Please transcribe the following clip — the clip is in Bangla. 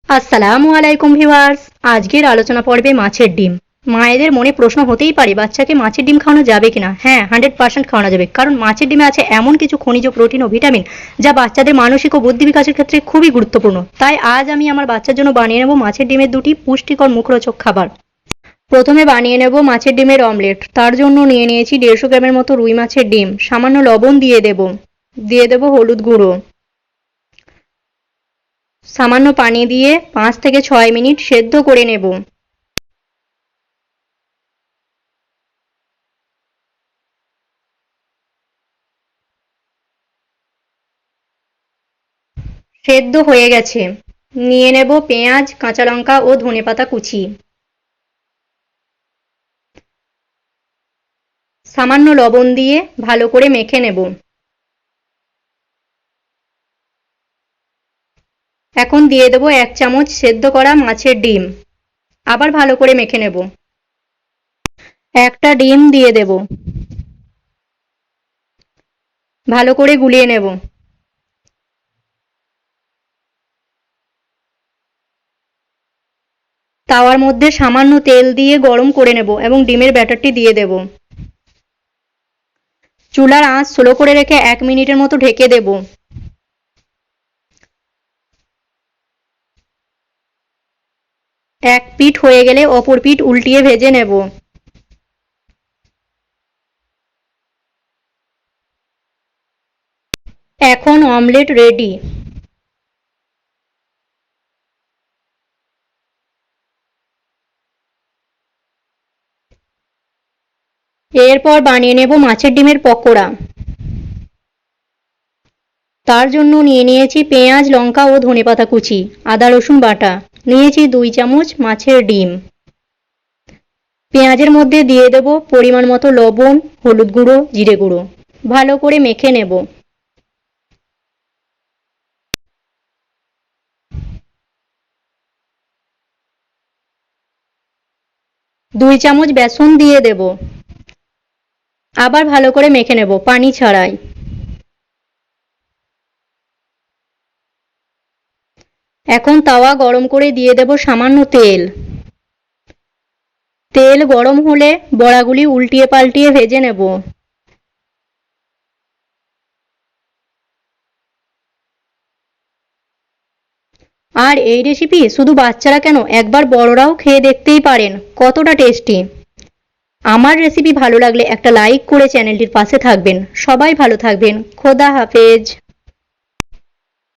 আসসালামু আলাইকুম ভিউয়ার্স। আজকের আলোচনা পর্বে মাছের ডিম। মায়েদের মনে প্রশ্ন হতেই পারে বাচ্চাকে মাছের ডিম খাওয়ানো যাবে কিনা। হ্যাঁ, 100% খাওয়ানো যাবে, কারণ মাছের ডিমে আছে এমন কিছু খনিজ, প্রোটিন ও ভিটামিন যা বাচ্চাদের মানসিক ও বুদ্ধি বিকাশের ক্ষেত্রে খুবই গুরুত্বপূর্ণ। তাই আজ আমি আমার বাচ্চার জন্য বানিয়ে নেব মাছের ডিমের দুটি পুষ্টিকর মুখরোচক খাবার। প্রথমে বানিয়ে নেব মাছের ডিমের অমলেট। তার জন্য নিয়ে নিয়েছি 150 গ্রামের মতো রুই মাছের ডিম। সামান্য লবণ দিয়ে দেব হলুদ গুঁড়ো, সামান্য পানি দিয়ে 5 থেকে 6 মিনিট সেদ্ধ করে নেব। সেদ্ধ হয়ে গেছে। নিয়ে নেব পেঁয়াজ, কাঁচা লঙ্কা ও ধনেপাতা কুচি। সামান্য লবণ দিয়ে ভালো করে মেখে নেব। এখন দিয়ে দেব 1 চামচ সেদ্ধ করা মাছের ডিম। আবার ভালো করে মেখে নেব। একটা ডিম দিয়ে দেব। ভালো করে গুলিয়ে নেব। তাওয়ার মধ্যে সামান্য তেল দিয়ে গরম করে নেব এবং ডিমের ব্যাটারটি দিয়ে দেব। চুলার আঁচ স্লো করে রেখে 1 মিনিটের মতো ঢেকে দেব। এক পিঠ হয়ে গেলে অপর পিঠ উল্টিয়ে ভেজে নেব। এখন অমলেট রেডি। এরপর বানিয়ে নেব মাছের ডিমের পকোড়া। তার জন্য নিয়ে নিয়েছি পেঁয়াজ, লঙ্কা ও ধনেপাতা কুচি, আদা রসুন বাটা, নিয়েছি 2 চামচ মাছের ডিম। পেঁয়াজের মধ্যে দিয়ে দেব পরিমাণ মতো লবণ, হলুদ গুঁড়ো, জিরে গুঁড়ো। ভালো করে মেখে নেব। 2 চামচ বেসন দিয়ে দেব। আবার ভালো করে মেখে নেব, পানি ছাড়াই। এখন তাওয়া গরম করে দিয়ে দেব সামান্য তেল। তেল গরম হলে বড়াগুলি উল্টিয়ে পাল্টিয়ে ভেজে নেব। আর এই রেসিপি শুধু বাচ্চারা কেন, একবার বড়রাও খেয়ে দেখতেই পারেন কতটা টেস্টি। আমার রেসিপি ভালো লাগলে একটা লাইক করে চ্যানেলটির পাশে থাকবেন। সবাই ভালো থাকবেন। খোদা হাফেজ।